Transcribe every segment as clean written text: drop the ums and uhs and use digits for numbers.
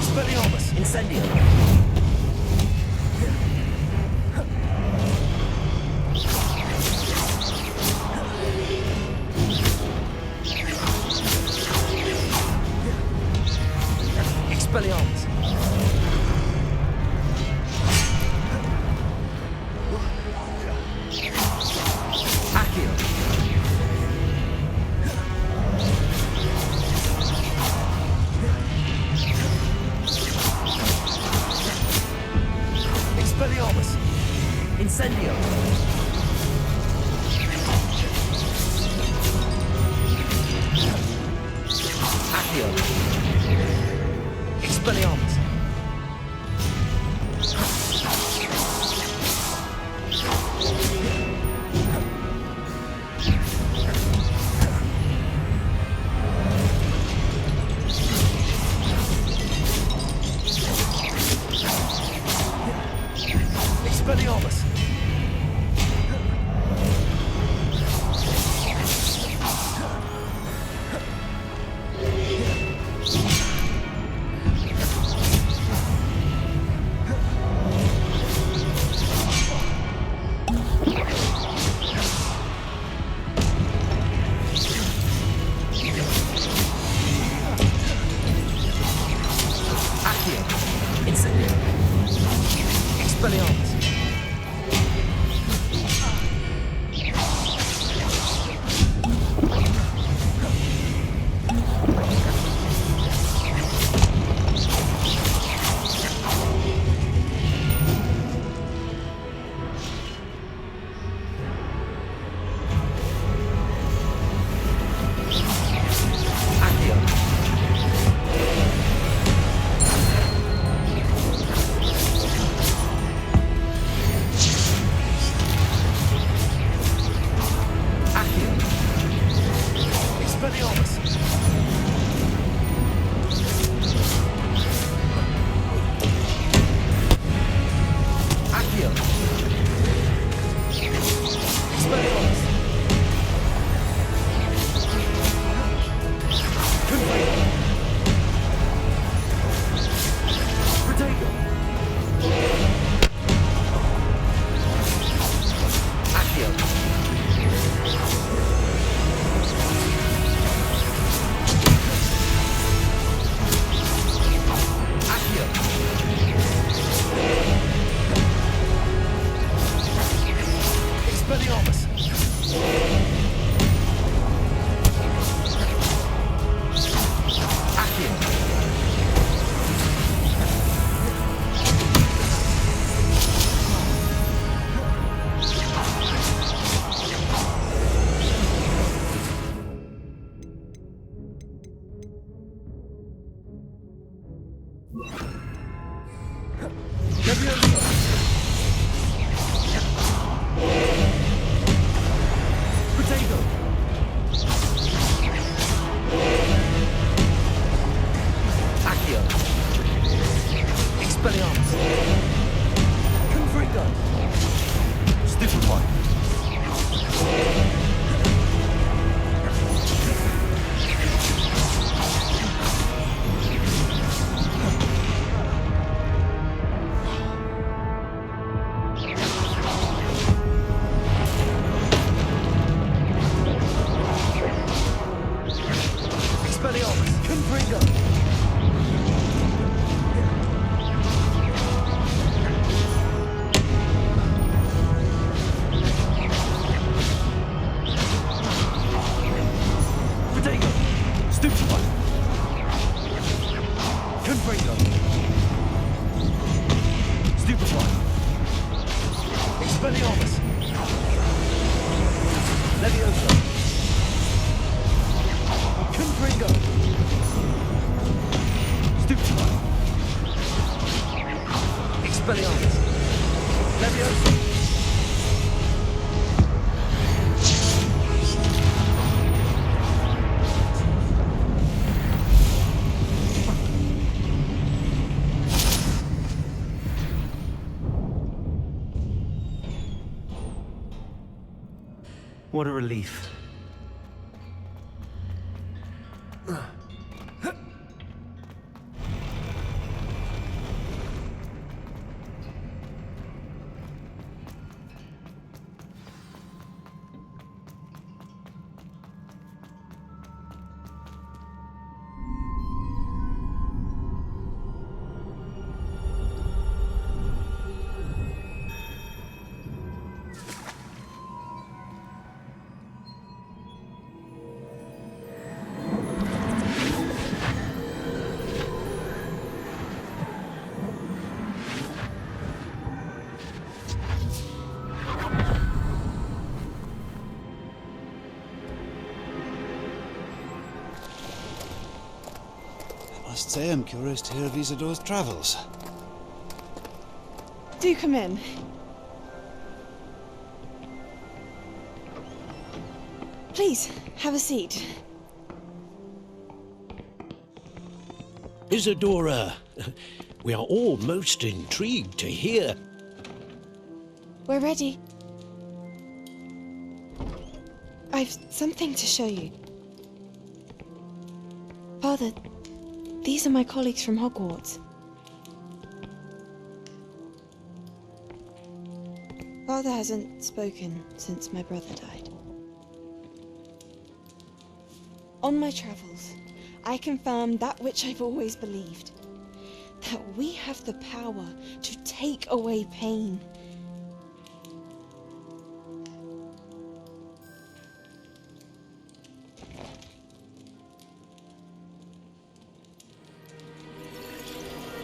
Expelliarmus! Incendio! Expelliarmus! Accio! Expelliarmus! Incendio! Accio! Expelliarmus! Expelliarmus! Accio! Incendio! Expelliarmus! Accio! Accio! Expelliarmus! Accio! Expelliarmus! Confrego! Protego! Accio! Accio! Expelliarmus! Accio! Leviosa! Potato! Accio! Expelliarmus! Confrego! Stupefy! Expelliarmus! Confrego! Potato! Stupefy! Confrego! Stupefy! Expelliarmus! Leviosa! Confrego! Stupefy! Expelliarmus! Leviosa! What a relief. must say I'm curious to hear of Isadore's travels. Do come in. Please, have a seat. Isadora, we are all most intrigued to hear. We're ready. I've something to show you. Father, these are my colleagues from Hogwarts. Father hasn't spoken since my brother died. On my travels, I confirmed that which I've always believed. That we have the power to take away pain.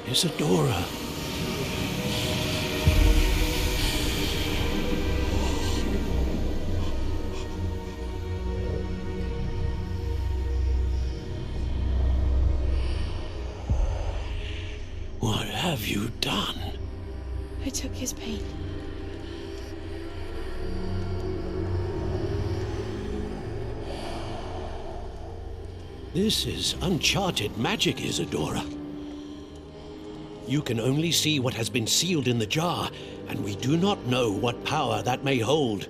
Isadora. What have you done? I took his pain. This is uncharted magic, Isadora. You can only see what has been sealed in the jar, and we do not know what power that may hold.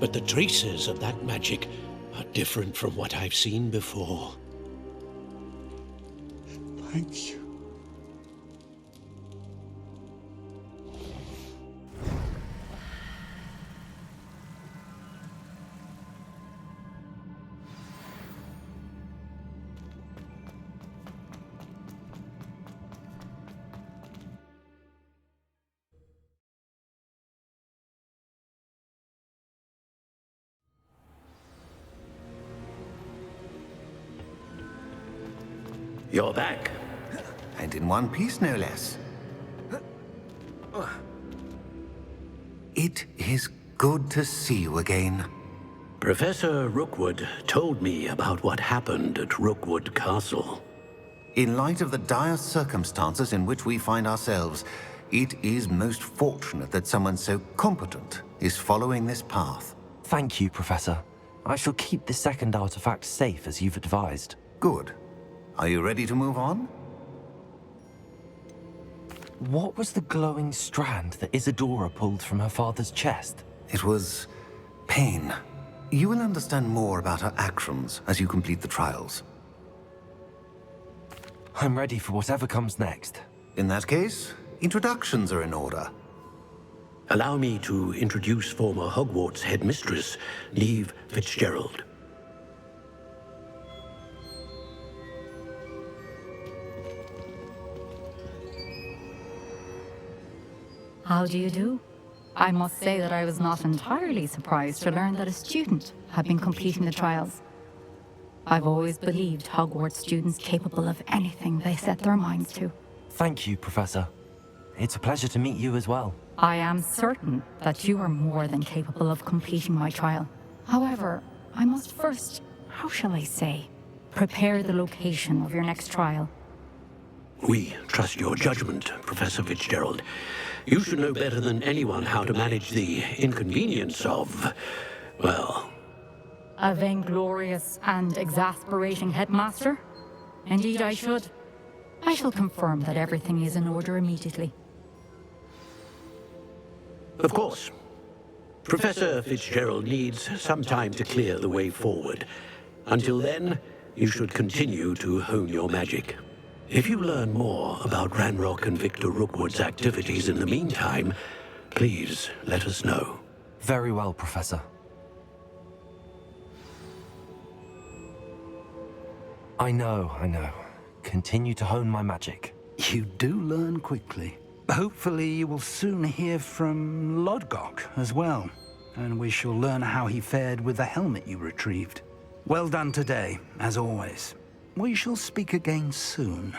But the traces of that magic are different from what I've seen before. Thank you. You're back. And in one piece, no less. It is good to see you again. Professor Rookwood told me about what happened at Rookwood Castle. In light of the dire circumstances in which we find ourselves, it is most fortunate that someone so competent is following this path. Thank you, Professor. I shall keep the second artifact safe as you've advised. Good. Are you ready to move on? What was the glowing strand that Isadora pulled from her father's chest? It was pain. You will understand more about her actions as you complete the trials. I'm ready for whatever comes next. In that case, introductions are in order. Allow me to introduce former Hogwarts headmistress, Neve Fitzgerald. How do you do? I must say that I was not entirely surprised to learn that a student had been completing the trials. I've always believed Hogwarts students capable of anything they set their minds to. Thank you, Professor. It's a pleasure to meet you as well. I am certain that you are more than capable of completing my trial. However, I must first, how shall I say, prepare the location of your next trial. We trust your judgment, Professor Fitzgerald. You should know better than anyone how to manage the inconvenience of, well... A vainglorious and exasperating headmaster? Indeed I should. I shall confirm that everything is in order immediately. Of course. Professor Fitzgerald needs some time to clear the way forward. Until then, you should continue to hone your magic. If you learn more about Ranrock and Victor Rookwood's activities in the meantime, please let us know. Very well, Professor. I know. Continue to hone my magic. You do learn quickly. Hopefully you will soon hear from Lodgok as well, and we shall learn how he fared with the helmet you retrieved. Well done today, as always. We shall speak again soon.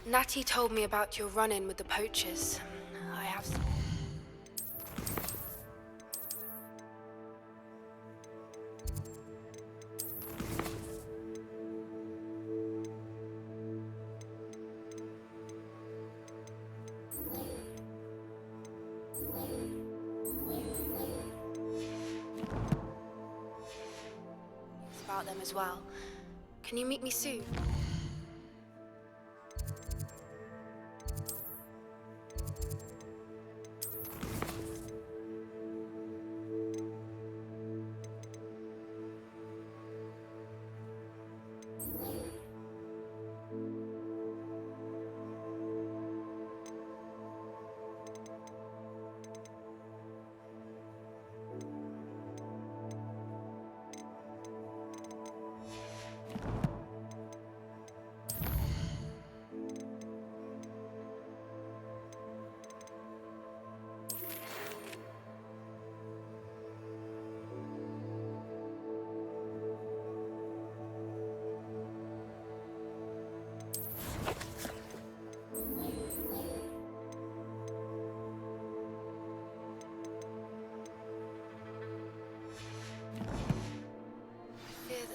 Natty told me about your run-in with the poachers. I have some... about them as well. Can you meet me soon?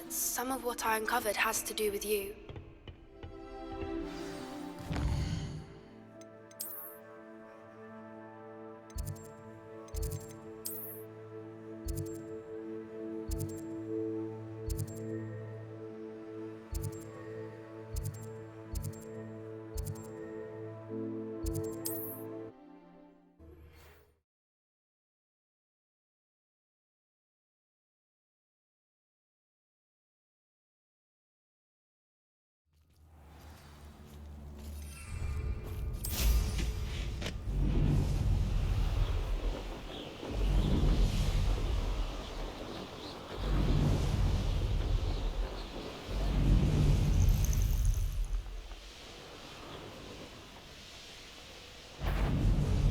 Some of what I uncovered has to do with you.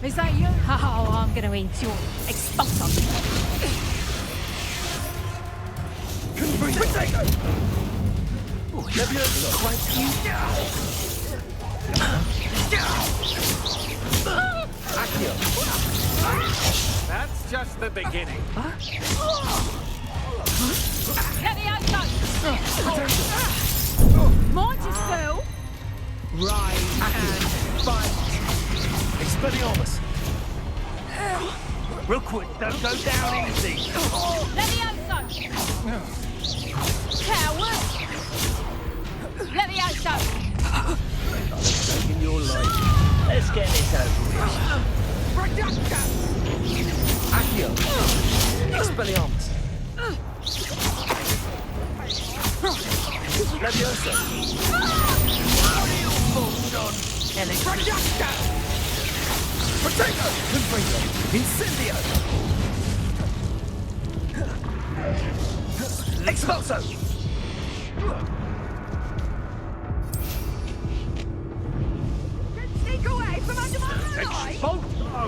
Is that you? Oh, I'm gonna eat your expulsor. Couldn't breathe. Potato! Leviosa! Quite you. Accio. That's just the beginning. Leviosa! Mortis fell. Rise and fight. Expelliarmus! Real quick, don't go down easy. Leviosa! Coward! Leviosa! Taking your life. Let's get this over with. Accio! Expelliarmus! Leviosa! What are you fools on? Potato! Confringo! Incendio! Expulso! Sneak away from under my eye! Expulso!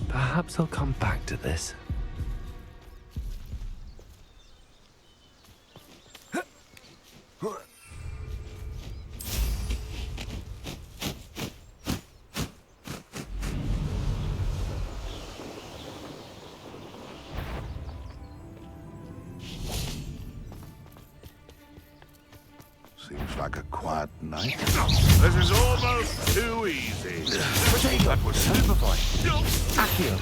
Perhaps I'll come back to this. Seems like a quiet night. This is almost too easy. That was stupefying. Accio!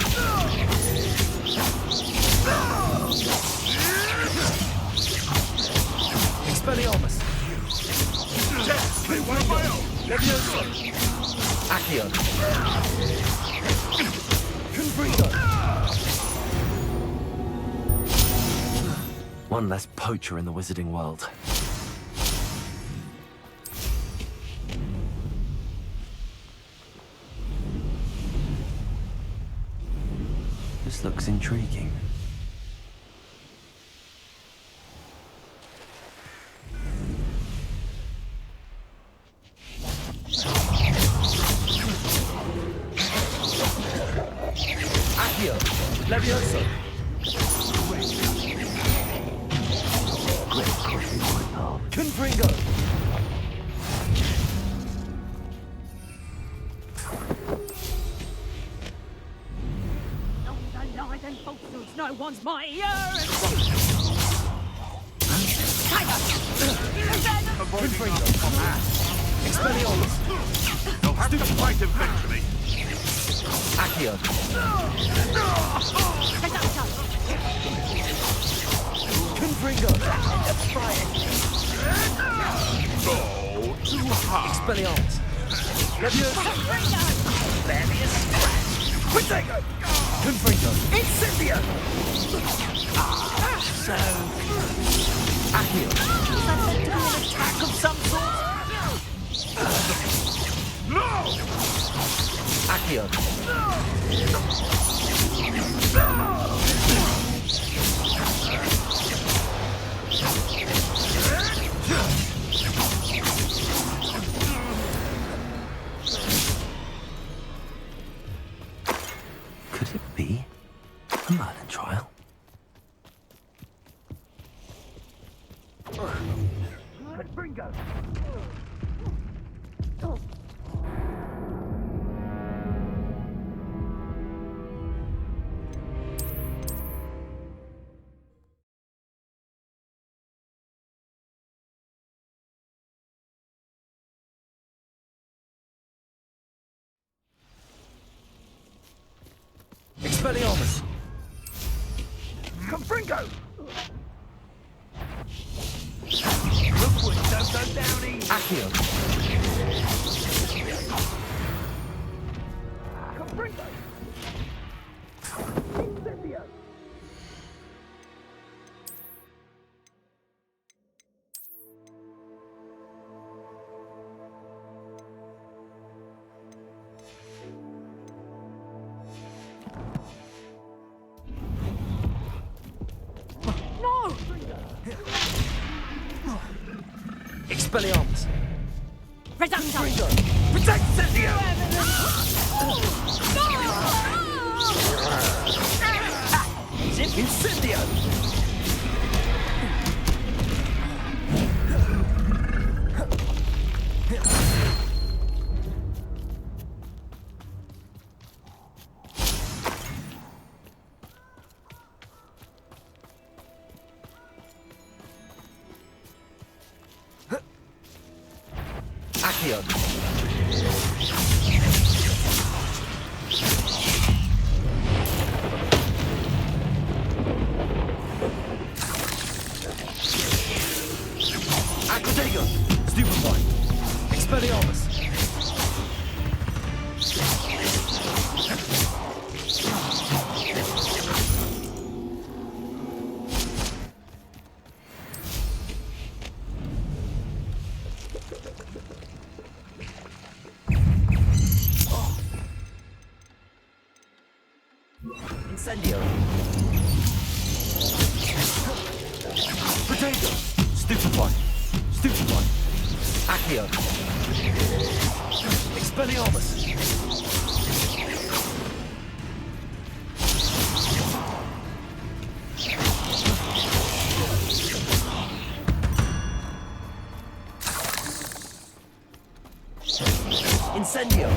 Expelliarmus! Yes, they were my own. Leviosa! Accio! Confringo! One less poacher in the wizarding world. This looks intriguing. also wants my ear. Tiger. Expelliarmus. You'll have to fight eventually. Accio. Confringo. Go too hard. Expelliarmus. Protego. Confringo. Incendio. So, Accio. is that meant to be an attack of some sort? No! Accio. Could it be a Merlin trial? Expelliarmus. Confringo! Rookwood, don't go down easy. Accio. Confringo! Incendio! Expelliarmus. Reducto. Protect Incendio. Incendio. Accio. Accio. Stupefy. Expelliarmus. Incendio. Potato. Stupefy. Stupefy. Accio. Expelliarmus. Incendio.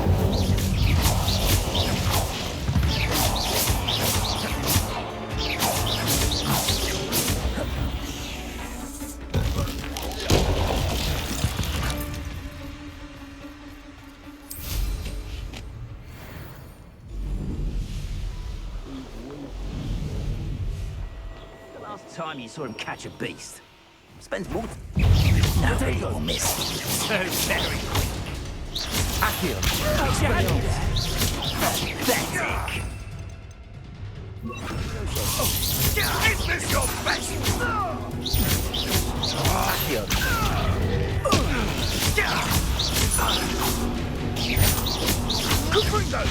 The last time you saw him catch a beast, spends more. No, he will miss. So very quick. Accio. Pathetic. Is this your best? Accio. Confringo!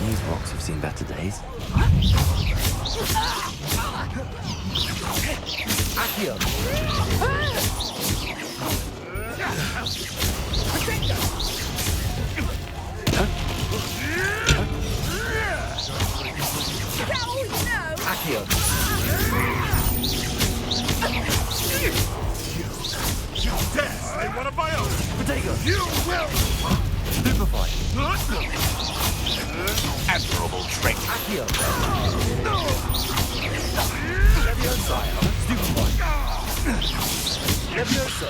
These rocks have seen better days. Accio. Accio. You dare say one of my own! Potato. You will! Stupefy. Admirable trick. Accio. Leviosa. Stupefy. Leviosa.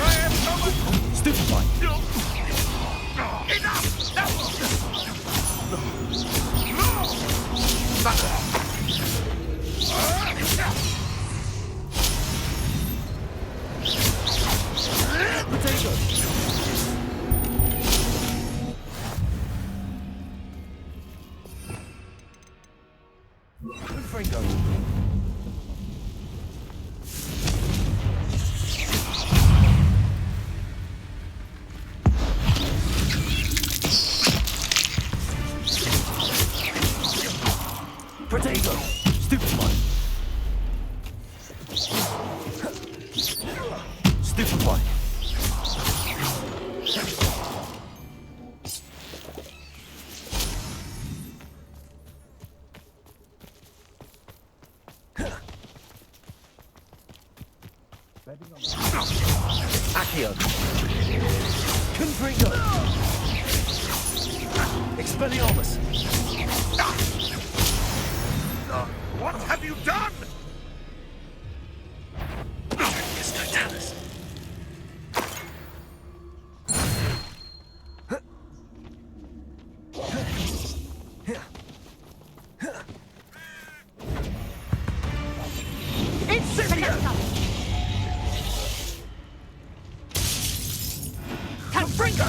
I am someone! Stupefy. Enough! Potato. Franco. Potato. Stupefy. Stupefy. Accio. Confringo. Expelliarmus. What have you done? Totalis. Incendio! Confringo!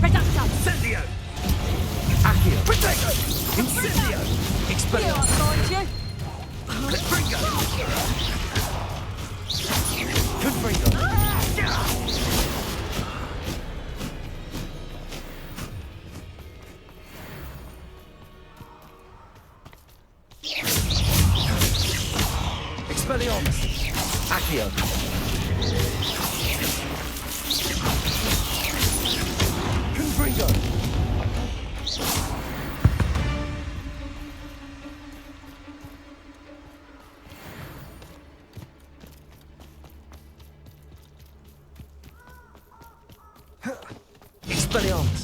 Reducto! Incendio. Accio. Potato. Incendio. Expelliarmus. Confringo. Confringo. Expelliarmus. Accio. Confringo. Expelliarmus.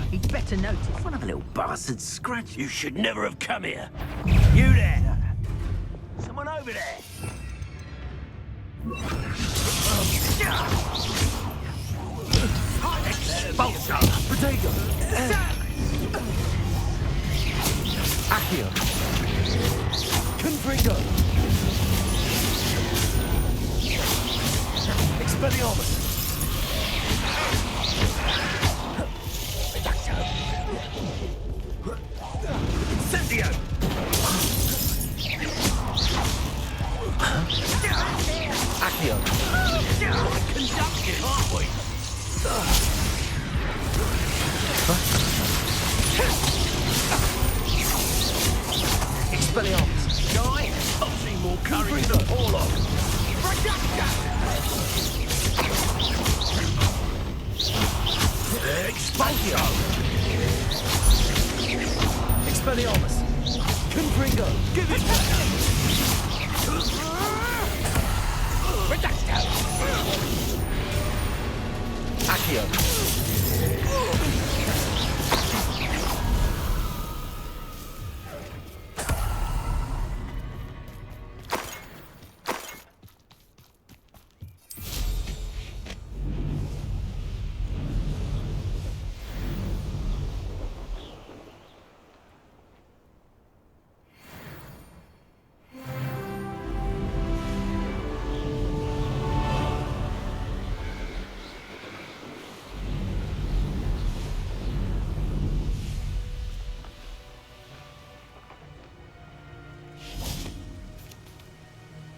He'd better notice. One of the little bastards scratch. You should never have come here. You there! Someone over there! Expulso! Potato. Accio. Confringo. Expelliarmus. Incendio. Accio. Conducted, aren't we? Expelliarmus. Guy, I've seen more courage than Porlock. Expulsio. Expelliarmus. Confringo. Give it back. Reducto! Accio.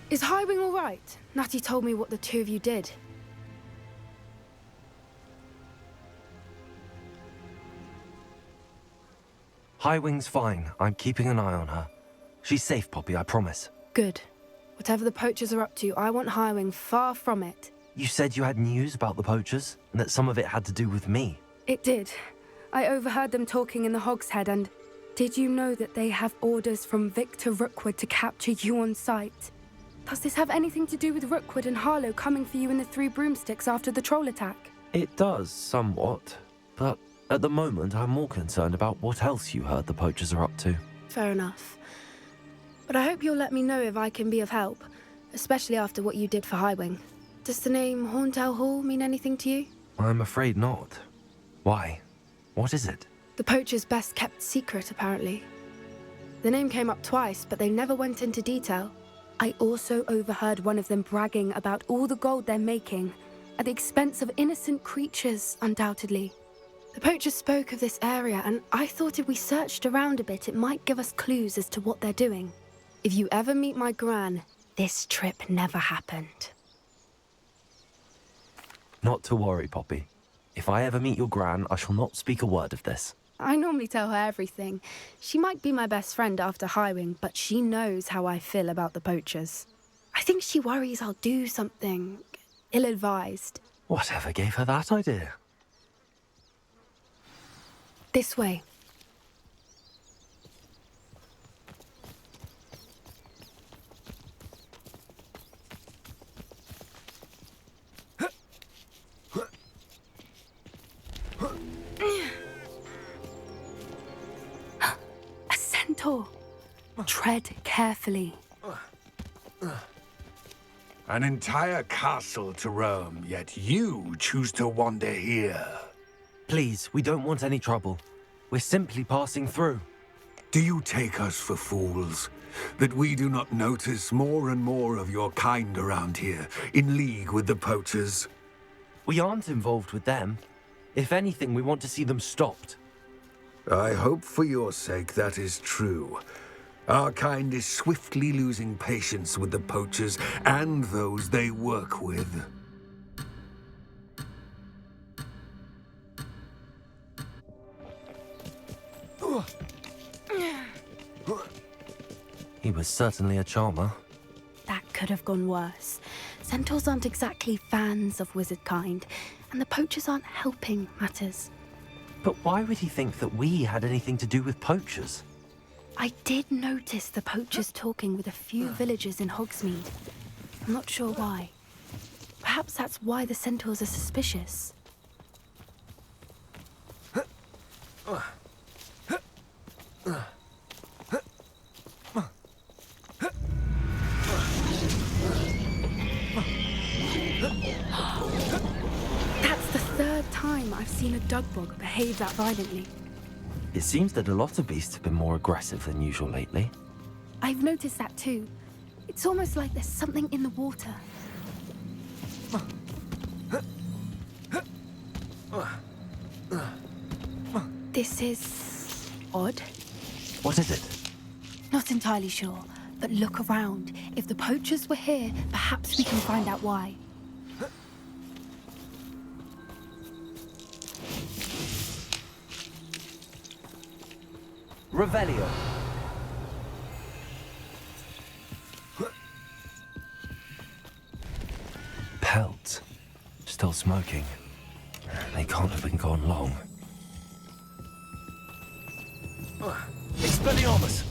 Is Highwing all right? Natty told me what the two of you did. Highwing's fine. I'm keeping an eye on her. She's safe, Poppy, I promise. Good. Whatever the poachers are up to, I want Highwing far from it. You said you had news about the poachers, and that some of it had to do with me. It did. I overheard them talking in the Hogshead, and did you know that they have orders from Victor Rookwood to capture you on sight? Does this have anything to do with Rookwood and Harlow coming for you in the Three Broomsticks after the troll attack? It does, somewhat. But at the moment, I'm more concerned about what else you heard the poachers are up to. Fair enough. But I hope you'll let me know if I can be of help, especially after what you did for Highwing. Does the name Horntail Hall mean anything to you? I'm afraid not. Why? What is it? The poachers' best kept secret, apparently. The name came up twice, but they never went into detail. I also overheard one of them bragging about all the gold they're making, at the expense of innocent creatures, undoubtedly. The poachers spoke of this area, and I thought if we searched around a bit, it might give us clues as to what they're doing. If you ever meet my gran, this trip never happened. Not to worry, Poppy. If I ever meet your gran, I shall not speak a word of this. I normally tell her everything. She might be my best friend after Highwing, but she knows how I feel about the poachers. I think she worries I'll do something ill-advised. Whatever gave her that idea? This way. A centaur. Tread carefully. An entire castle to roam, yet you choose to wander here. Please, we don't want any trouble. We're simply passing through. Do you take us for fools? That we do not notice more and more of your kind around here, in league with the poachers? We aren't involved with them. If anything, we want to see them stopped. I hope for your sake that is true. Our kind is swiftly losing patience with the poachers and those they work with. He was certainly a charmer. That could have gone worse. Centaurs aren't exactly fans of wizard kind, and the poachers aren't helping matters. But why would he think that we had anything to do with poachers? I did notice the poachers talking with a few villagers in Hogsmeade. I'm not sure why. Perhaps that's why the centaurs are suspicious. That's the third time I've seen a dugbog behave that violently. It seems that a lot of beasts have been more aggressive than usual lately. I've noticed that too. It's almost like there's something in the water. This is odd. What is it? Not entirely sure, but look around. If the poachers were here, perhaps we can find out why. Revelio. Pelt. Still smoking. They can't have been gone long. Expelliarmus!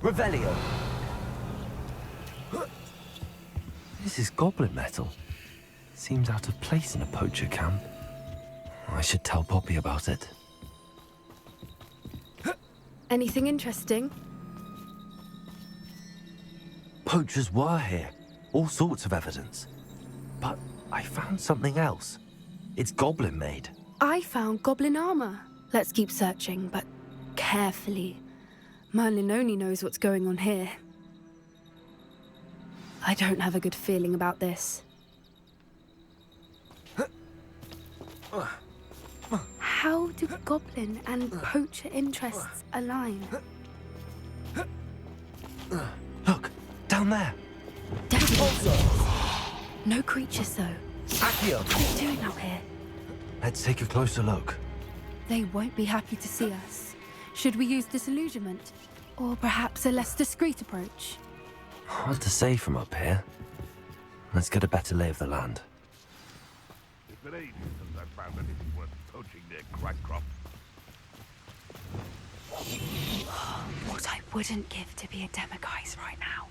Revelio. This is goblin metal. Seems out of place in a poacher camp. I should tell Poppy about it. Anything interesting? Poachers were here. All sorts of evidence. But I found something else. It's goblin made. I found goblin armor. Let's keep searching, but carefully. Merlin only knows what's going on here. I don't have a good feeling about this. How do goblin and poacher interests align? Look, down there. Definitely No creatures, though. Accio. What are they doing out here? Let's take a closer look. They won't be happy to see us. Should we use disillusionment? Or perhaps a less discreet approach? Hard to say from up here. Let's get a better lay of the land. It's been ages since I found anything worth poaching near Crackcroft. What I wouldn't give to be a Demiguise right now.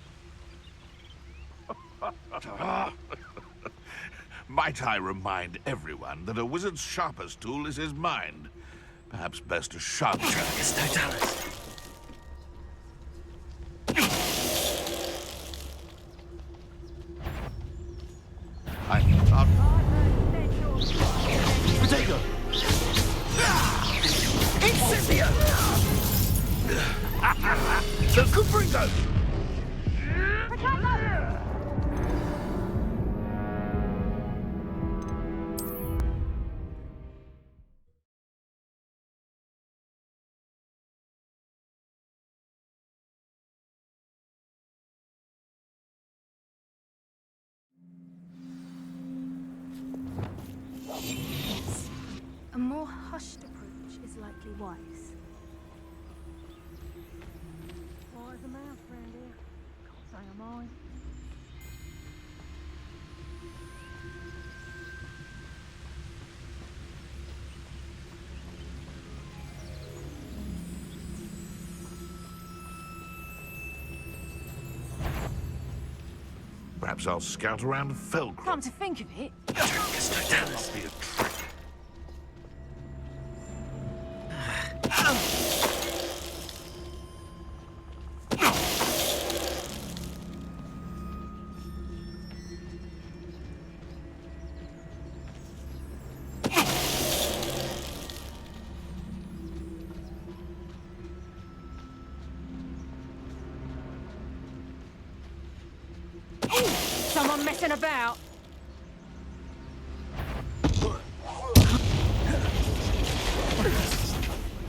Might I remind everyone that a wizard's sharpest tool is his mind? Perhaps best to sharpen it. I thought... Potato. Incendio. The Confringo. A more hushed approach is likely wise. Wise a mouse round here. Can't say I'm mine. Perhaps I'll scout around Felcroft. Come to think of it, That must be a trick. someone messing about.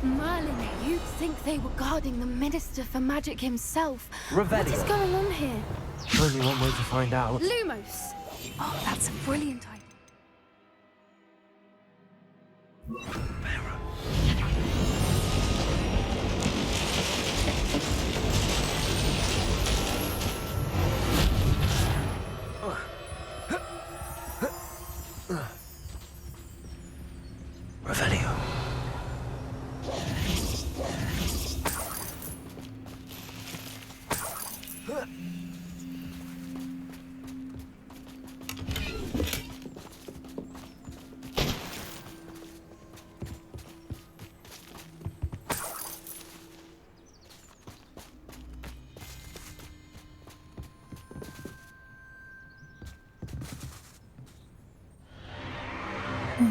Merlin, you'd think they were guarding the Minister for Magic himself. What Revelio. is going on here? Only one way to find out. Lumos! Oh, that's a brilliant idea. Revelio.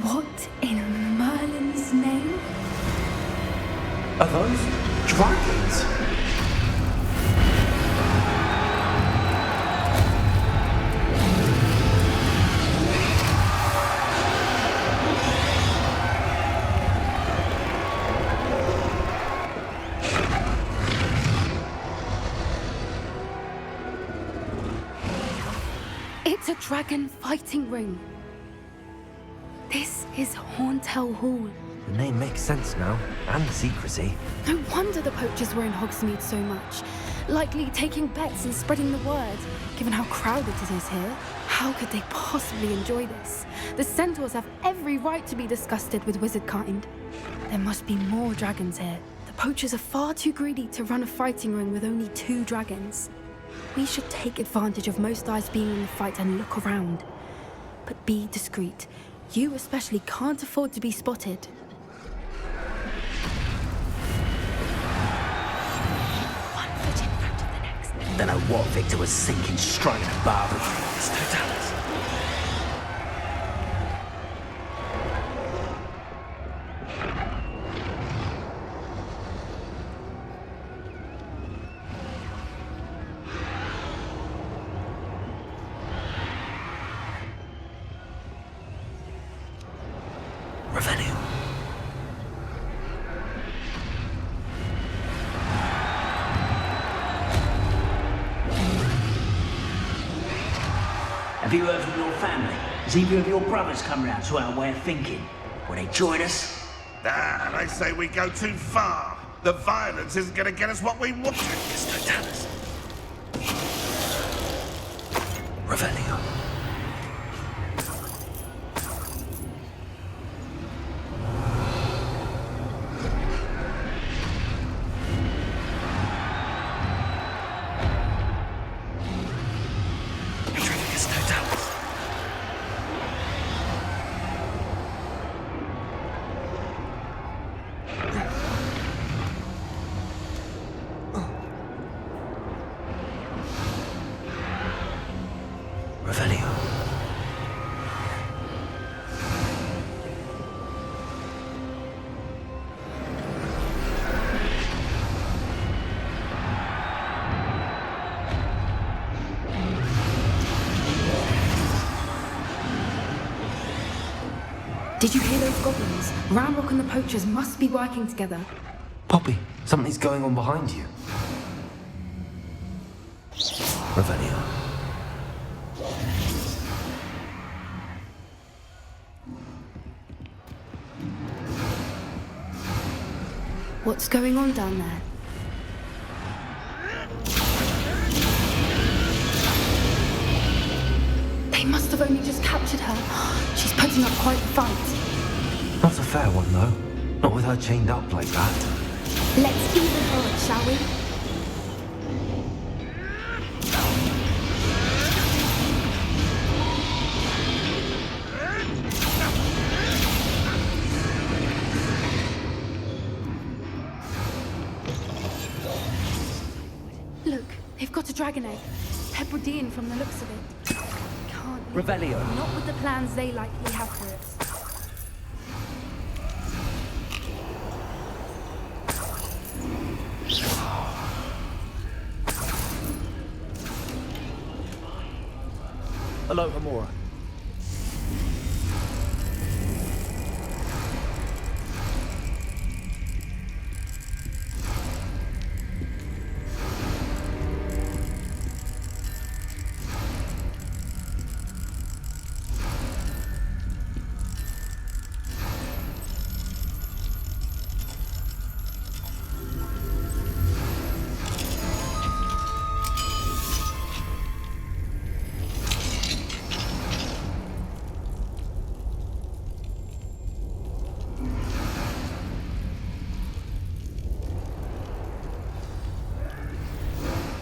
What in Merlin's name? Are those dragons? It's a dragon fighting ring. This is Hauntel Hall. The name makes sense now, and the secrecy. No wonder the poachers were in Hogsmeade so much. Likely taking bets and spreading the word, given how crowded it is here. How could they possibly enjoy this? The centaurs have every right to be disgusted with wizard kind. There must be more dragons here. The poachers are far too greedy to run a fighting ring with only 2 dragons. We should take advantage of most eyes being in the fight and look around. But be discreet. You especially can't afford to be spotted. One foot in front of the next. Don't know what Victor was thinking, striking a barber. Totalis. Revelio. Have you heard from your family? Has either of your brothers come round to our way of thinking? Will they join us? Ah, they say we go too far. The violence isn't going to get us what we want. Totalis. Revelio. Did you hear those goblins? Ramrock and the poachers must be working together. Poppy, something's going on behind you. Revelio. What's going on down there? They must have only just captured her. She's putting up quite the fight. Not a fair one, though. Not with her chained up like that. Let's even her it, shall we? Look, they've got a dragon egg. Hebridean from the looks of it. Can't leave. Revelio. Not with the plans they likely have for it. Hello, Amora.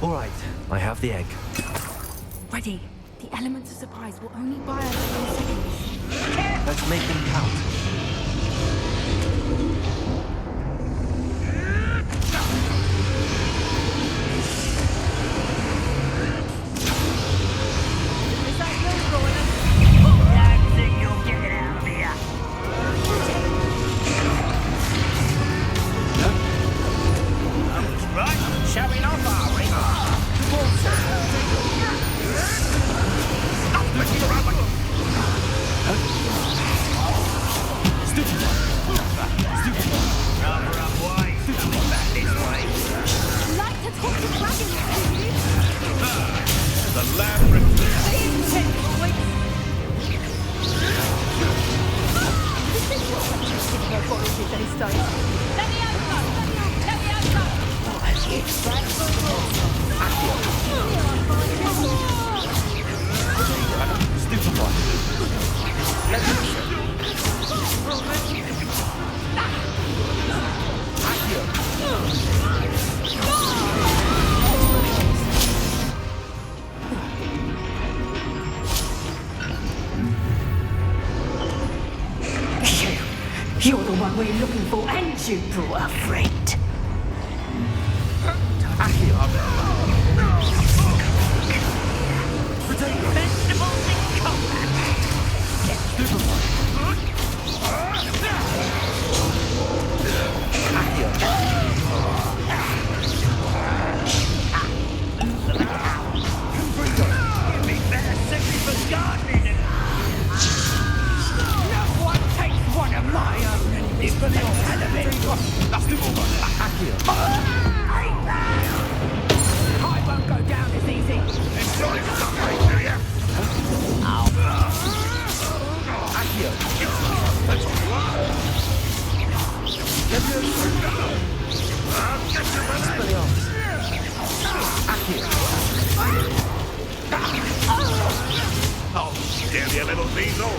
All right, I have the egg. Ready. The elements of surprise will only buy us a few seconds. Let's make them count. Is that you going on? I think you'll get it out of here. I was right. Showing off, are we? Rather unwise coming back this way. Like to talk to dragons, do you? The land reflects. Let me over! You're the one we're looking for, and you brought a friend. Vegetables in You'd be better suited for gardening. No one takes one of my own and lives for the hell of it. Still, you little weasel.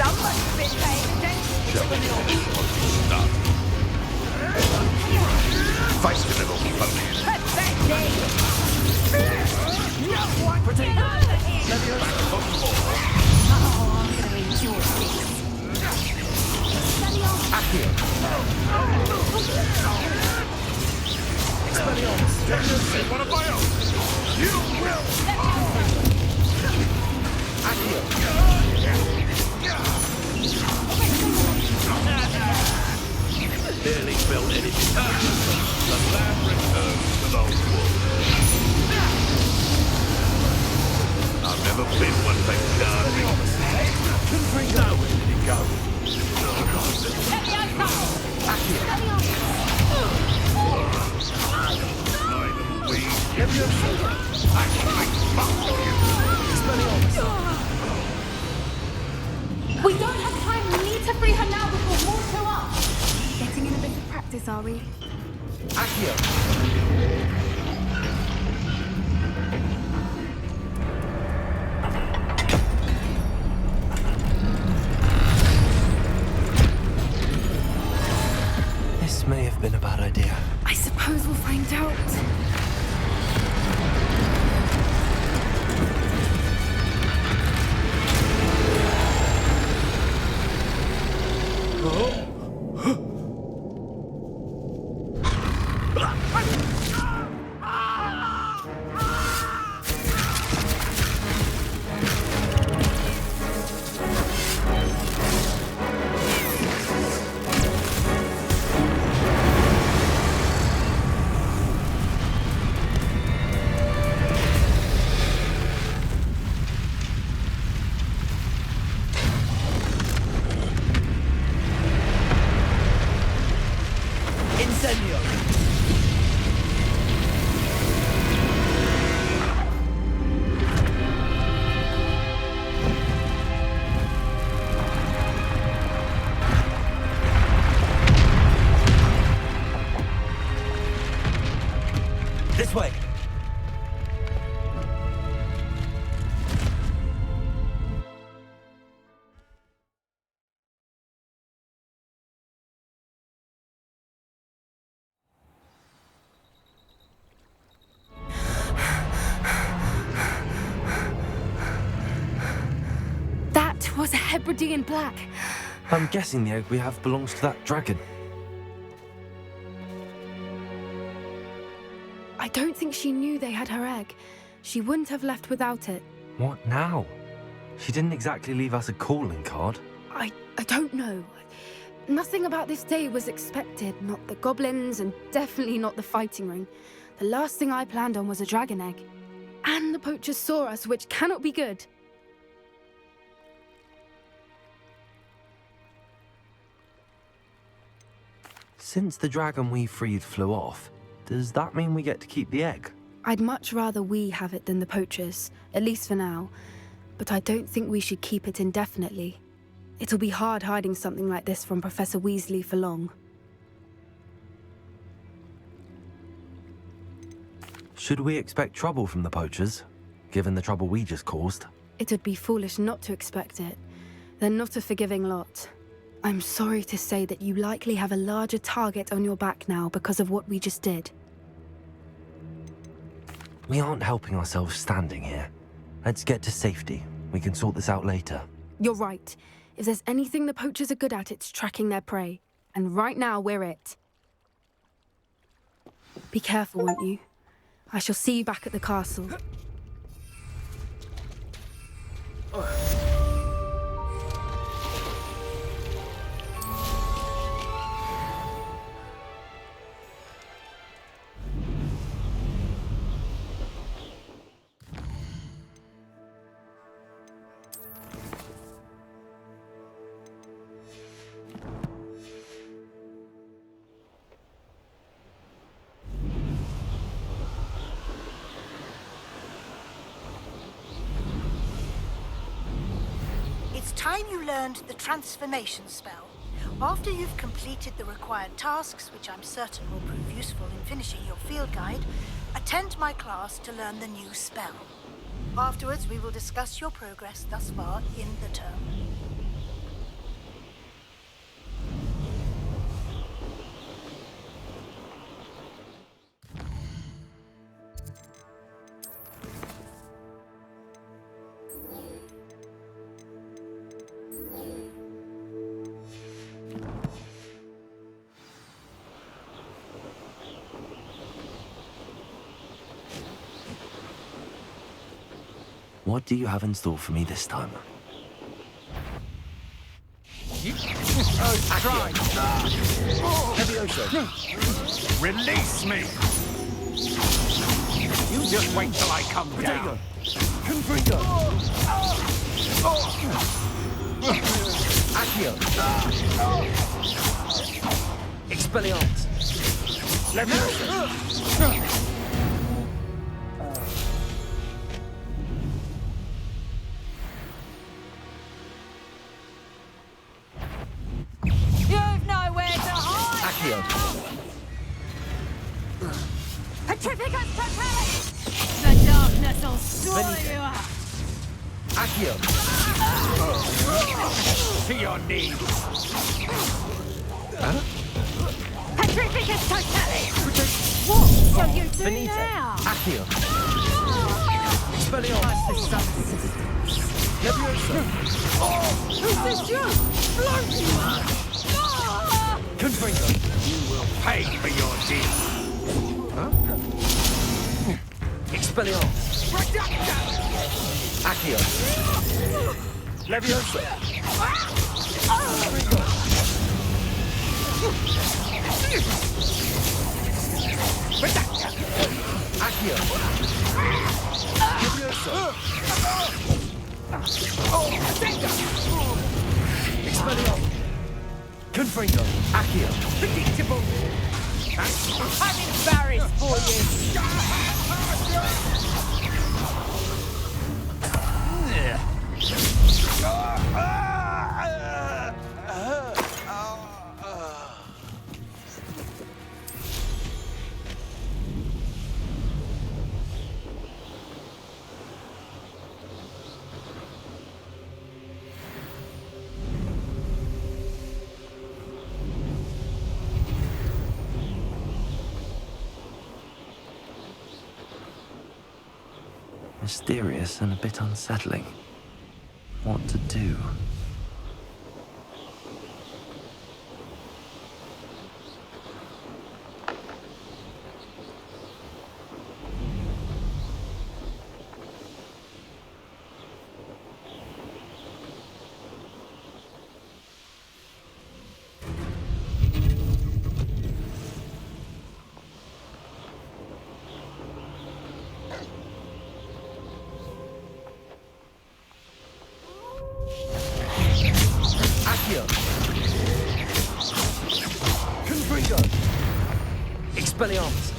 Someone's been paying attention. Stop. Fight, you little phony. Pathetic. No one can Oh, I'm gonna eat your face. Expelliarmus. One of my own. You will. Barely felt anything. The land returns to the wood. I've never been one for guarding. Now where did it go? We don't have time. We need to free her now before more show up. Getting in a bit of practice, are we? This may have been a bad idea. I suppose we'll find out. This way. That was a Hebridean black. I'm guessing the egg we have belongs to that dragon. I don't think she knew they had her egg. She wouldn't have left without it. What now? She didn't exactly leave us a calling card. I don't know. Nothing about this day was expected. Not the goblins, and definitely not the fighting ring. The last thing I planned on was a dragon egg. And the poachers saw us, which cannot be good. Since the dragon we freed flew off, does that mean we get to keep the egg? I'd much rather we have it than the poachers, at least for now. But I don't think we should keep it indefinitely. It'll be hard hiding something like this from Professor Weasley for long. Should we expect trouble from the poachers, given the trouble we just caused? It would be foolish not to expect it. They're not a forgiving lot. I'm sorry to say that you likely have a larger target on your back now because of what we just did. We aren't helping ourselves standing here. Let's get to safety. We can sort this out later. You're right. If there's anything the poachers are good at, it's tracking their prey. And right now, we're it. Be careful, won't you? I shall see you back at the castle. Time you learned the transformation spell. After you've completed the required tasks, which I'm certain will prove useful in finishing your field guide, attend my class to learn the new spell. Afterwards, we will discuss your progress thus far in the term. What do you have in store for me this time? Try. Release me. You just wait till I come down. Confringo. Accio. Expelliarmus. Leviosa. You've nowhere to hide! Accio. Petrificus Totalis! The darkness will swallow you up! Accio. To your knees. Huh? Petrificus Totalis! What shall you do now? Accio. Expelliarmus. Leviosa. Who's this you? Blow! Confringo. You will pay for your deed. Huh? Expelliarmus. Accio. Leviosa. Confringo. Accio. Leviosa. Expelliarmus. Confringo. Accio. Predictable. I'm embarrassed for you. Mysterious and a bit unsettling. What to do? Confringo. Expelliarmus.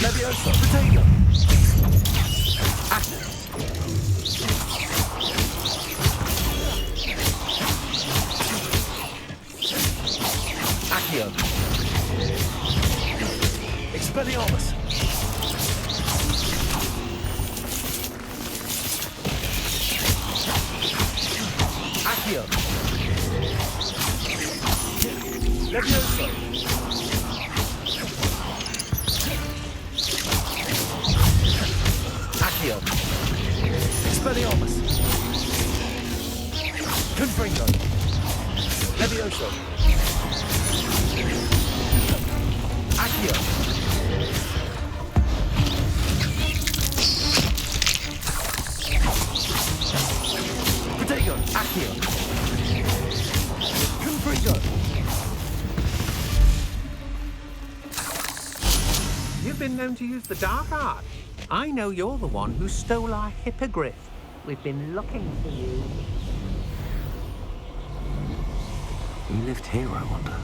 Leviosa. Protego. Accio. Expelliarmus. Accio. Leviosa. Accio. Expelliarmus. Confringo. Leviosa. Accio. Protego. Accio. Confringo. You've been known to use the dark art. I know you're the one who stole our hippogriff. We've been looking for you. Who lived here, I wonder?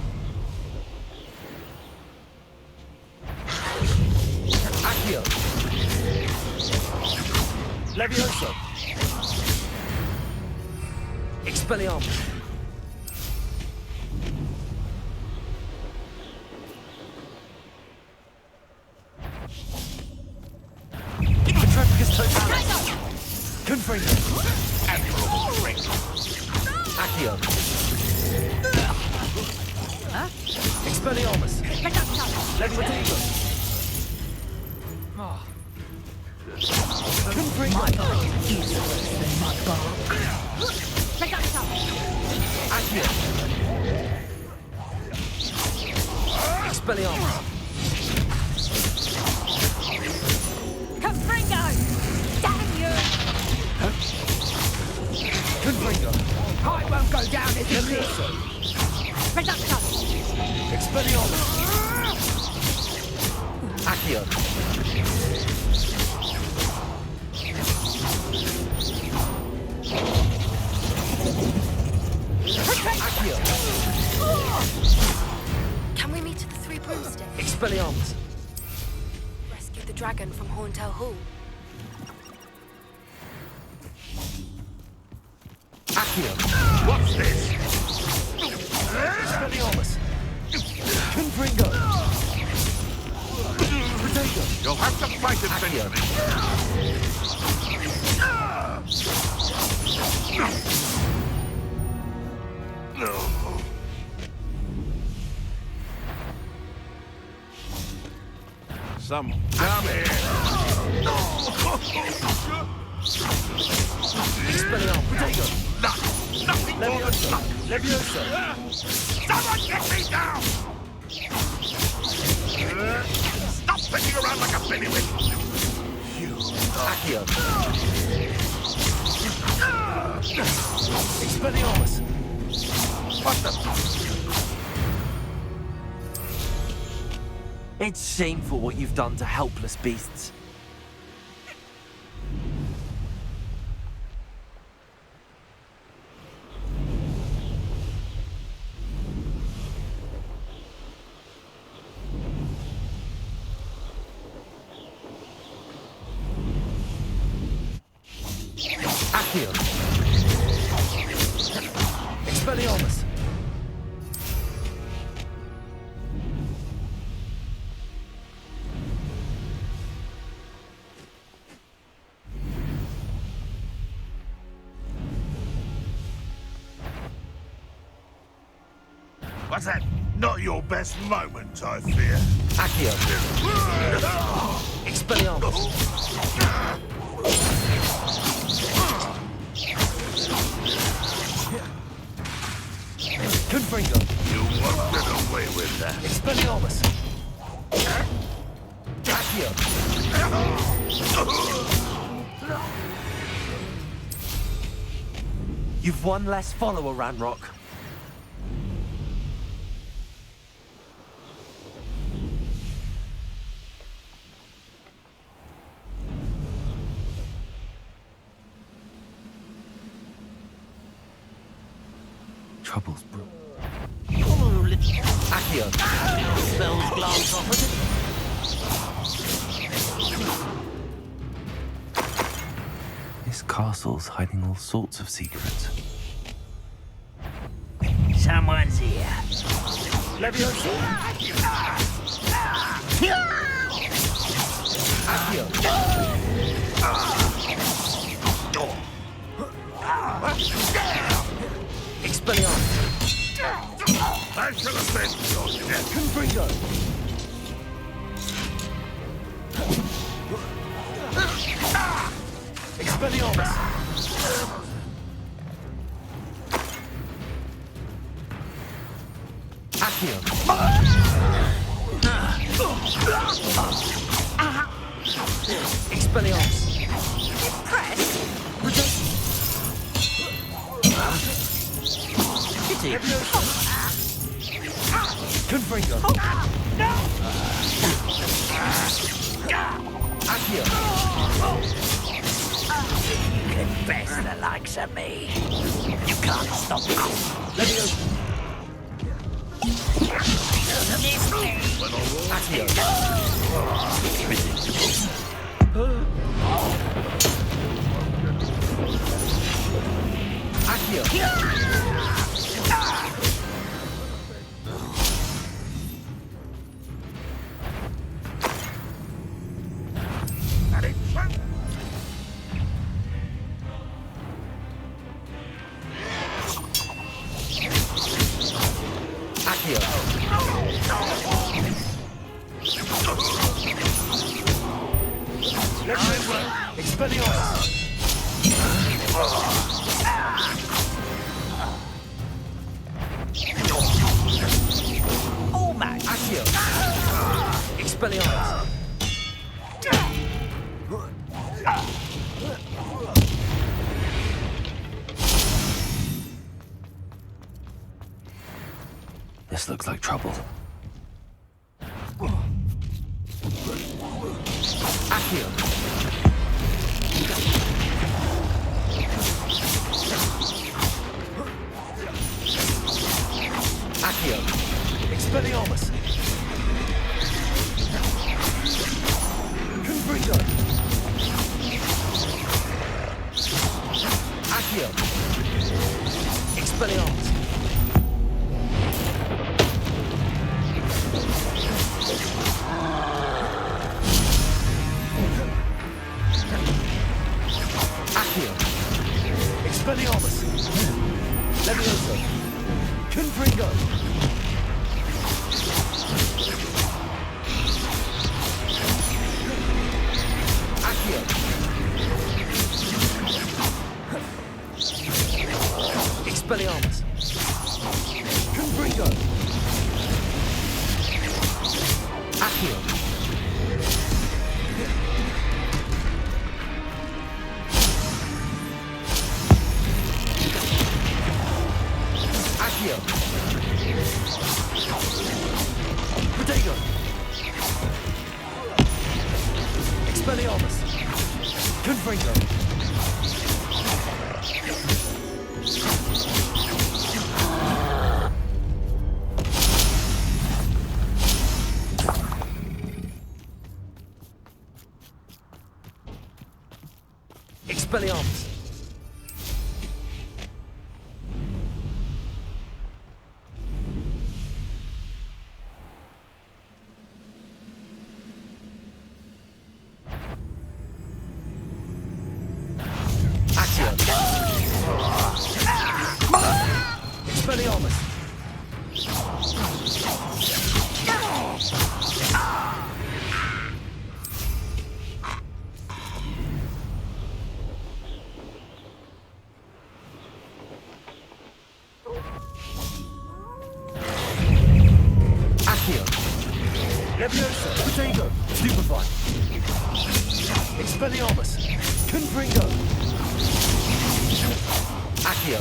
Accio. Leviosa. Expelliarmus. Accio. Huh? Expelliarmus. Levitator. My body is worse than my bark. Accio. Expelliarmus. Confringo! Damn you! Confringo. I won't go down if you miss. Reducto! Expelliarmus. Accio. Accio. Can we meet at the Three Broomsticks? Expelliarmus. Rescue the dragon from Horntail Hall. Accio. What's this? Expelliarmus. Confringo. Protego. You'll have to fight and finish me. Come here. Expelliarmus. Protego. Nothing more than luck. Leviosa. Someone get me down! Stop thinking around like a pennywit! Accio. Expelliarmus. What the... It's shameful what you've done to helpless beasts. Accio. Expelliarmus. What's that? Not your best moment, I fear. Accio. Expelliarmus. Confringo. You won't get away with that. Expelliarmus. Accio. You've one less follower, Ranrock. Troubles brew. Oh, little Accio. spells glance off with it. This castle's hiding all sorts of secrets. Someone's here. Leviosa. Accio. Expelliarmus. I shall avenge your death. Confringo. Expelliarmus. Accio. Expelliarmus. Impressed? Pity. Confringo. Accio. You can best the likes of me. You can't stop me. Leviosa. Accio. Accio. Accio. Expelliarmus. All match. Accio. Expelliarmus. This looks like trouble. Accio. Accio. Expelliarmus. Confringo. Accio. Expelliarmus. Accio. Expelliarmus. Levioso. Confringo. Accio. Expelliarmus. Confringo. Accio. Accio. Protego. Expelliarmus. Confringo. Expelliarmus. Accio. Expelliarmus. Accio. Leviosa. Protego. Stupefy. Expelliarmus. Confringo. Accio.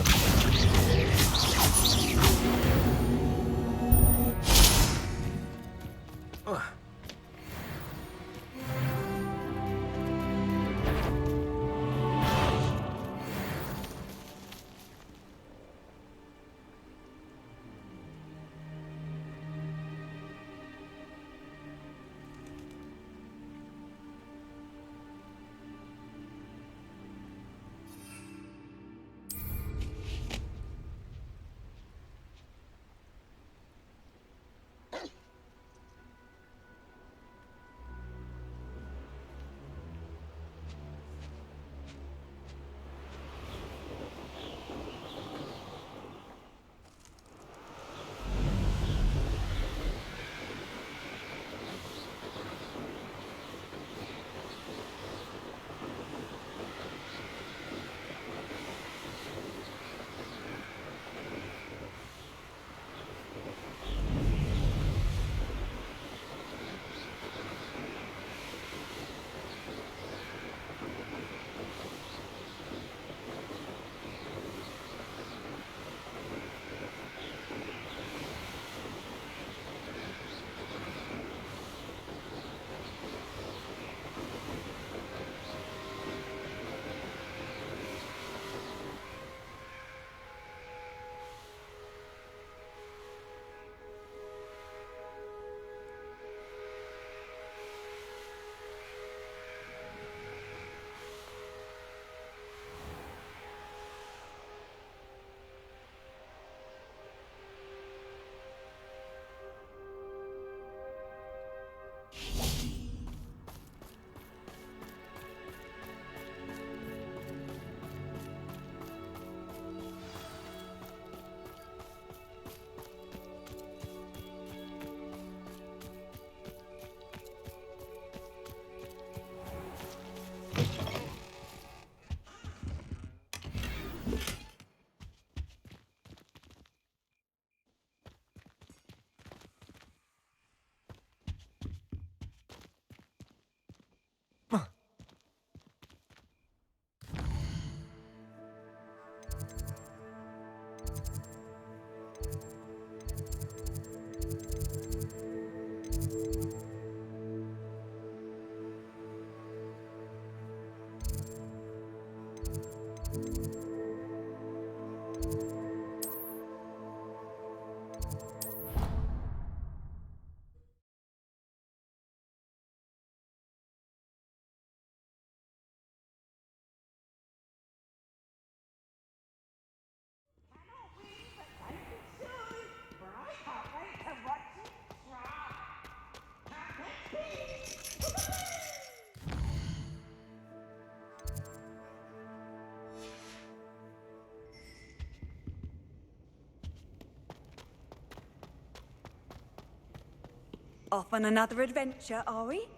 Off on another adventure, are we?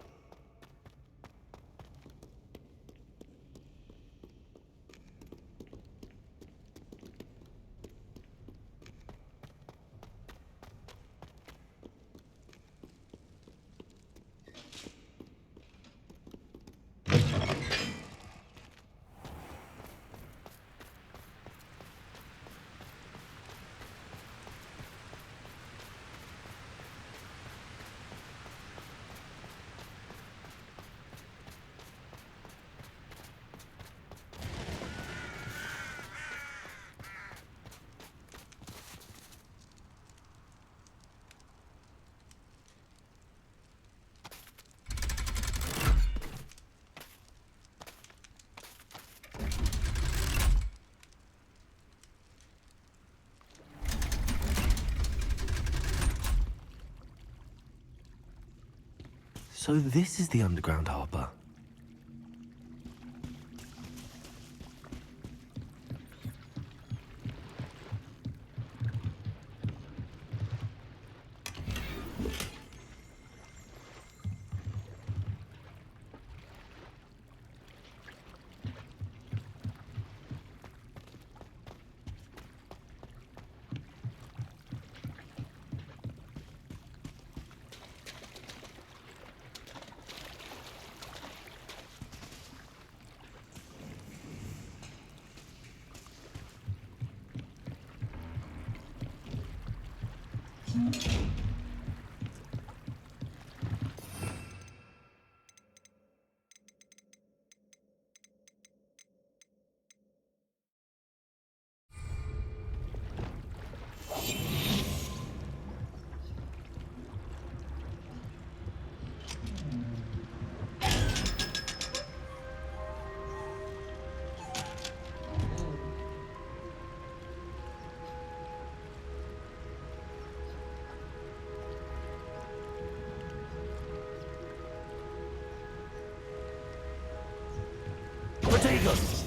So this is the underground harbour. Protagonist!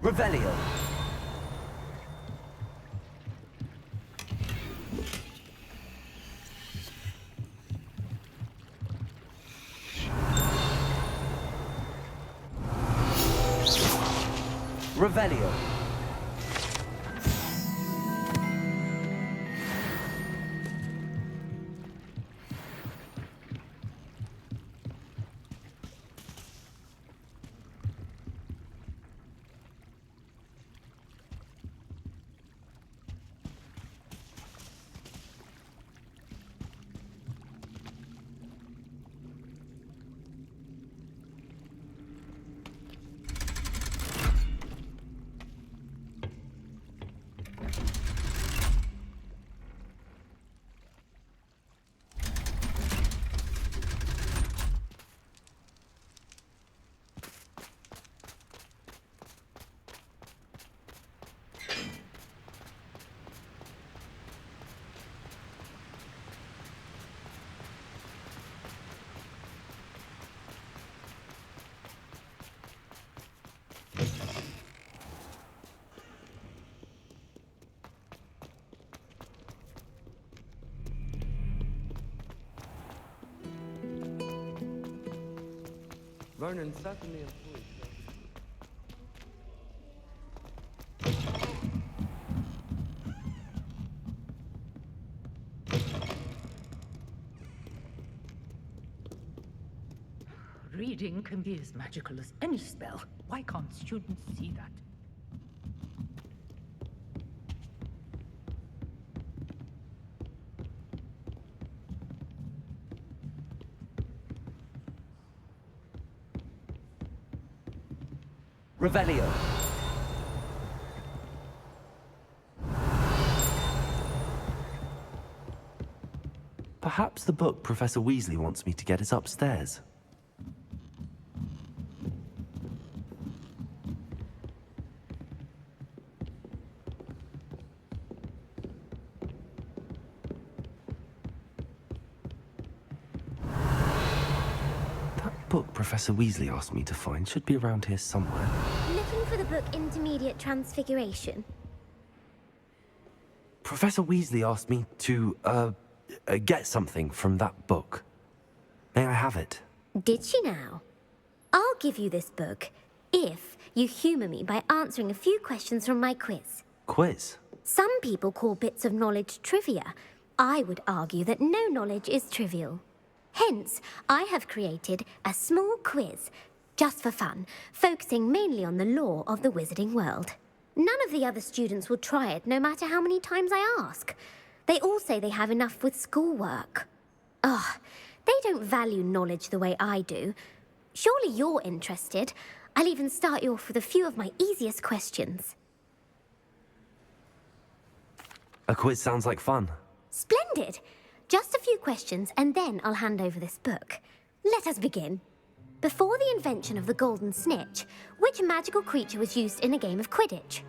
Revelio. Revelio. Ronan certainly employs. Reading can be as magical as any spell. Why can't students see that? Revelio. Perhaps the book Professor Weasley wants me to get is upstairs. That book Professor Weasley asked me to find should be around here somewhere. Looking for the book Intermediate Transfiguration? Professor Weasley asked me to, get something from that book. May I have it? Did she now? I'll give you this book if you humour me by answering a few questions from my quiz. Quiz? Some people call bits of knowledge trivia. I would argue that no knowledge is trivial. Hence, I have created a small quiz, just for fun, focusing mainly on the lore of the wizarding world. None of the other students will try it, no matter how many times I ask. They all say they have enough with schoolwork. Ugh, they don't value knowledge the way I do. Surely you're interested. I'll even start you off with a few of my easiest questions. A quiz sounds like fun. Splendid! Just a few questions, and then I'll hand over this book. Let us begin. Before the invention of the golden snitch, which magical creature was used in a game of Quidditch?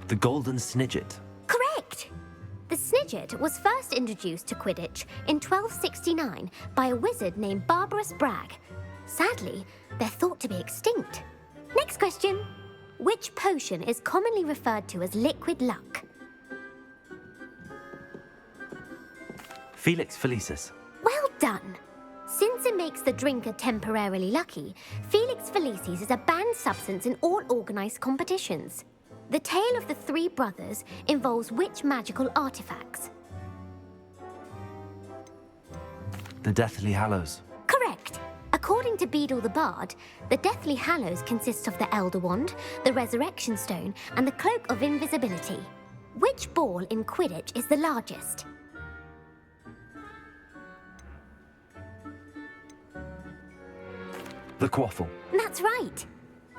The Golden Snidget. Correct! The Snidget was first introduced to Quidditch in 1269 by a wizard named Barbarous Bragg. Sadly, they're thought to be extinct. Next question. Which potion is commonly referred to as liquid luck? Felix Felicis. Well done! Since it makes the drinker temporarily lucky, Felix Felicis is a banned substance in all organised competitions. The tale of the three brothers involves which magical artifacts? The Deathly Hallows. Correct! According to Beedle the Bard, the Deathly Hallows consists of the Elder Wand, the Resurrection Stone, and the Cloak of Invisibility. Which ball in Quidditch is the largest? The Quaffle. That's right!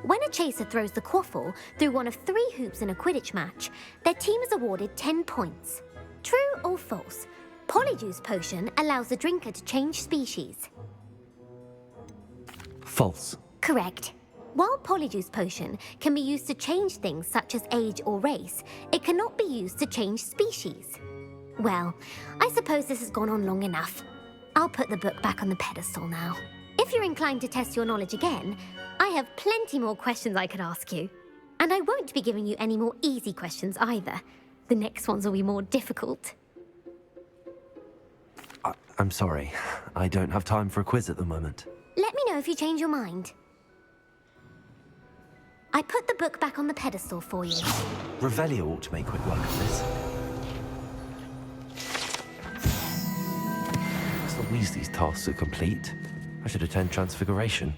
When a chaser throws the quaffle through one of 3 hoops in a Quidditch match, their team is awarded 10 points. True or false? Polyjuice Potion allows the drinker to change species. False. Correct. While Polyjuice Potion can be used to change things such as age or race, it cannot be used to change species. Well, I suppose this has gone on long enough. I'll put the book back on the pedestal now. If you're inclined to test your knowledge again, I have plenty more questions I could ask you. And I won't be giving you any more easy questions either. The next ones will be more difficult. I'm sorry. I don't have time for a quiz at the moment. Let me know if you change your mind. I put the book back on the pedestal for you. Revelio ought to make quick work of this. As long as these tasks are complete, I should attend Transfiguration.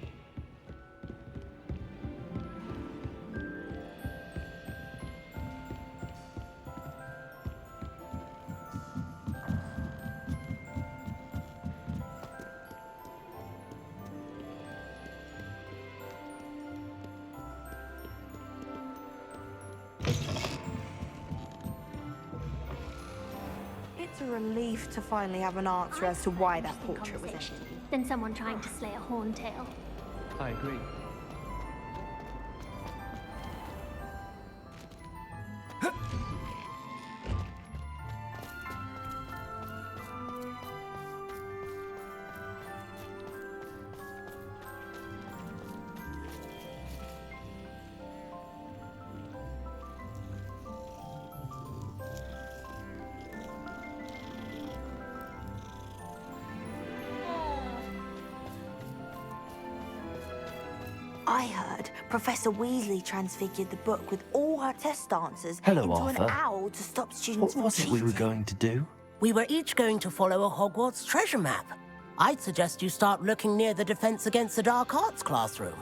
It's a relief to finally have an answer as to why that portrait was empty. Than someone trying to slay a horntail. I agree. I heard Professor Weasley transfigured the book with all her test answers Hello, into Arthur. an owl to stop students What was it we were going to do? We were each going to follow a Hogwarts treasure map. I'd suggest you start looking near the Defense Against the Dark Arts classroom.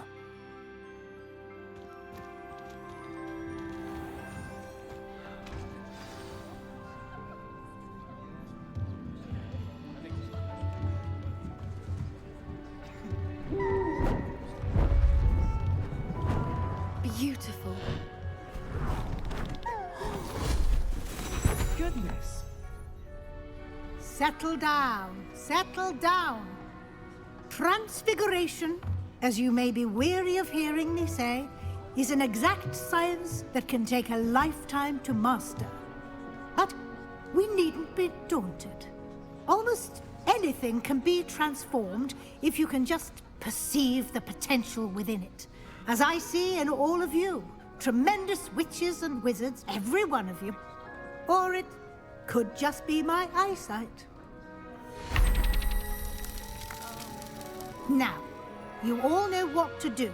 beautiful. Goodness. Settle down, settle down. Transfiguration, as you may be weary of hearing me say, is an exact science that can take a lifetime to master. But we needn't be daunted. Almost anything can be transformed if you can just perceive the potential within it. As I see in all of you, tremendous witches and wizards, every one of you. Or it could just be my eyesight. Now, you all know what to do.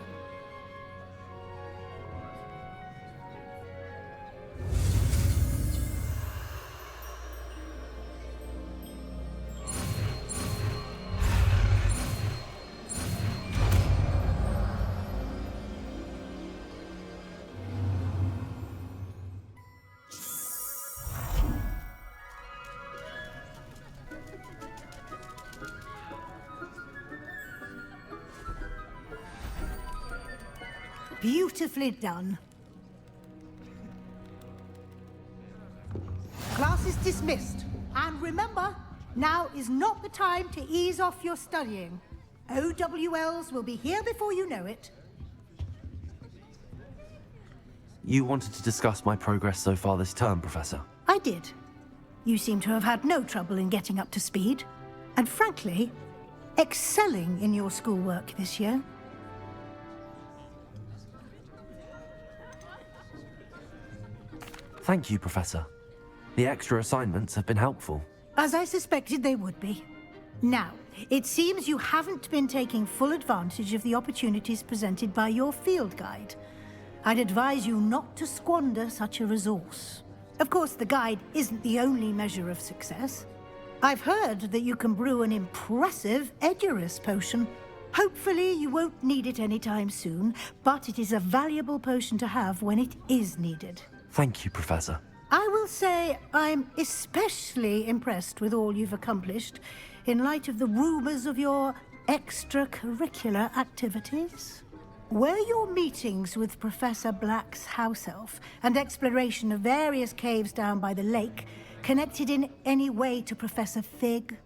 Beautifully done. Class is dismissed. And remember, now is not the time to ease off your studying. OWLs will be here before you know it. You wanted to discuss my progress so far this term, Professor? I did. You seem to have had no trouble in getting up to speed. And frankly, excelling in your schoolwork this year. Thank you, Professor. The extra assignments have been helpful. As I suspected they would be. Now, it seems you haven't been taking full advantage of the opportunities presented by your field guide. I'd advise you not to squander such a resource. Of course, the guide isn't the only measure of success. I've heard that you can brew an impressive Edurus potion. Hopefully you won't need it anytime soon, but it is a valuable potion to have when it is needed. Thank you, Professor. I will say I'm especially impressed with all you've accomplished in light of the rumors of your extracurricular activities. Were your meetings with Professor Black's house elf and exploration of various caves down by the lake connected in any way to Professor Fig?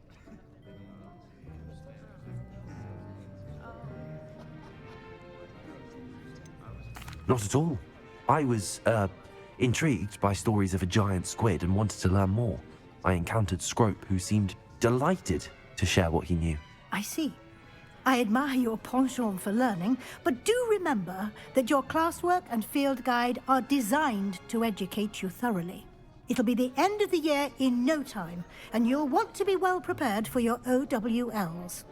Not at all. I was, intrigued by stories of a giant squid and wanted to learn more. I encountered Scrope, who seemed delighted to share what he knew. I see. I admire your penchant for learning, but do remember that your classwork and field guide are designed to educate you thoroughly. It'll be the end of the year in no time, and you'll want to be well prepared for your OWLs.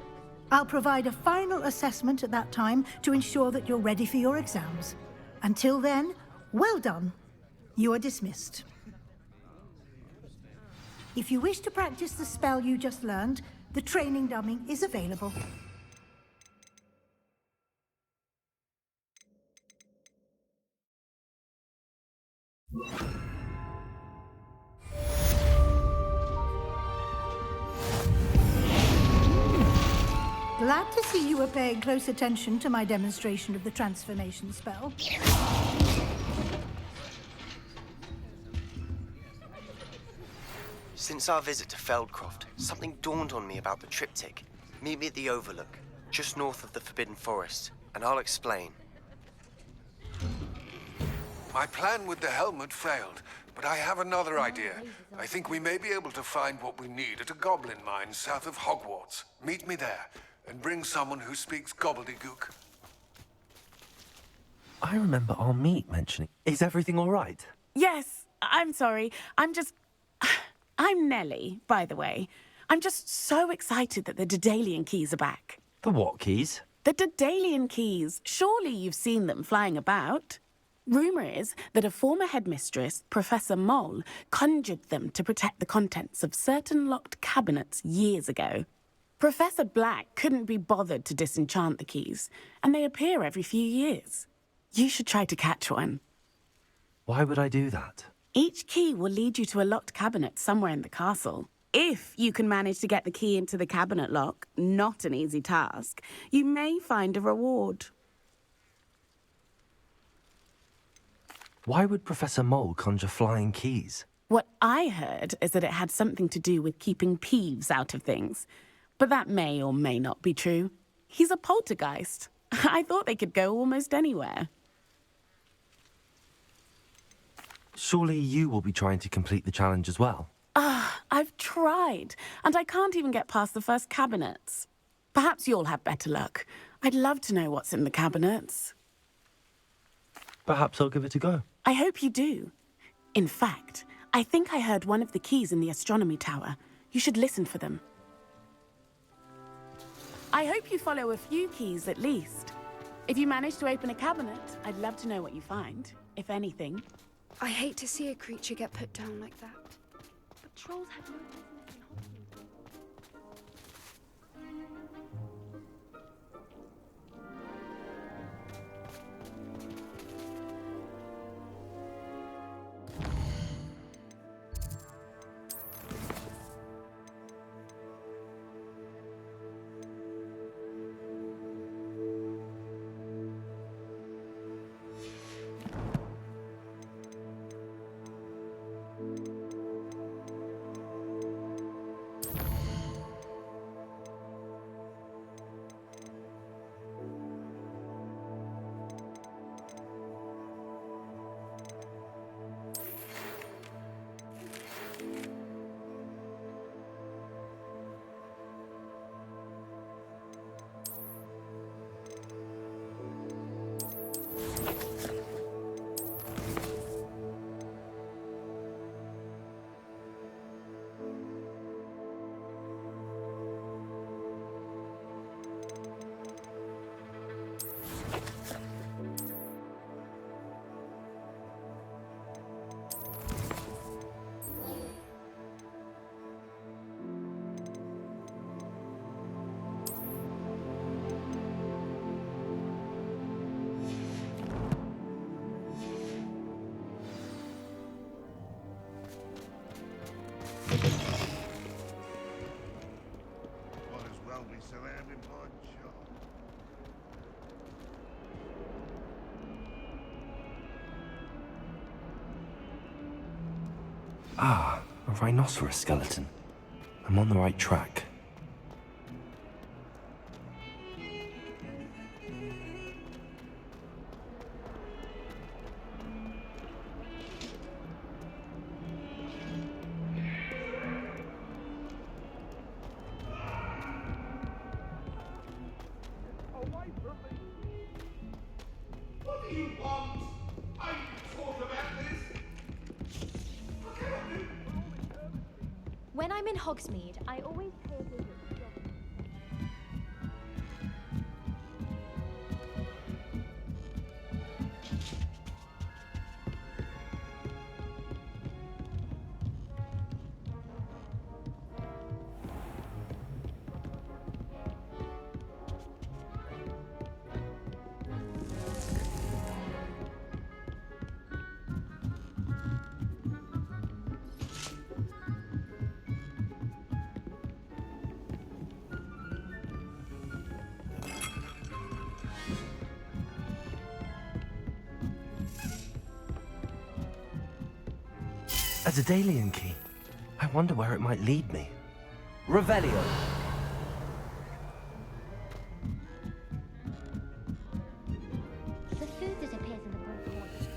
I'll provide a final assessment at that time to ensure that you're ready for your exams. Until then, well done. You are dismissed. If you wish to practice the spell you just learned, the training dummy is available. Glad to see you were paying close attention to my demonstration of the transformation spell. Since our visit to Feldcroft, something dawned on me about the triptych. Meet me at the Overlook, just north of the Forbidden Forest, and I'll explain. My plan with the helmet failed, but I have another idea. I think we may be able to find what we need at a goblin mine south of Hogwarts. Meet me there, and bring someone who speaks gobbledygook. I remember our meet mentioning... Is everything all right? Yes, I'm sorry. I'm Nellie, by the way. I'm just so excited that the Daedalian keys are back. The what keys? The Daedalian keys. Surely you've seen them flying about. Rumour is that a former headmistress, Professor Moll, conjured them to protect the contents of certain locked cabinets years ago. Professor Black couldn't be bothered to disenchant the keys, and they appear every few years. You should try to catch one. Why would I do that? Each key will lead you to a locked cabinet somewhere in the castle. If you can manage to get the key into the cabinet lock, not an easy task, you may find a reward. Why would Professor Mole conjure flying keys? What I heard is that it had something to do with keeping Peeves out of things. But that may or may not be true. He's a poltergeist. I thought they could go almost anywhere. Surely you will be trying to complete the challenge as well. I've tried, and I can't even get past the first cabinets. Perhaps you'll have better luck. I'd love to know what's in the cabinets. Perhaps I'll give it a go. I hope you do. In fact, I think I heard one of the keys in the astronomy tower. You should listen for them. I hope you follow a few keys at least. If you manage to open a cabinet, I'd love to know what you find, if anything. I hate to see a creature get put down like that. But trolls have no business in Hogwarts. Ah, a rhinoceros skeleton. I'm on the right track. When I'm in Hogsmeade, I always pay a visit to A Daedalian key. I wonder where it might lead me. Revelio. The food that appears in the book.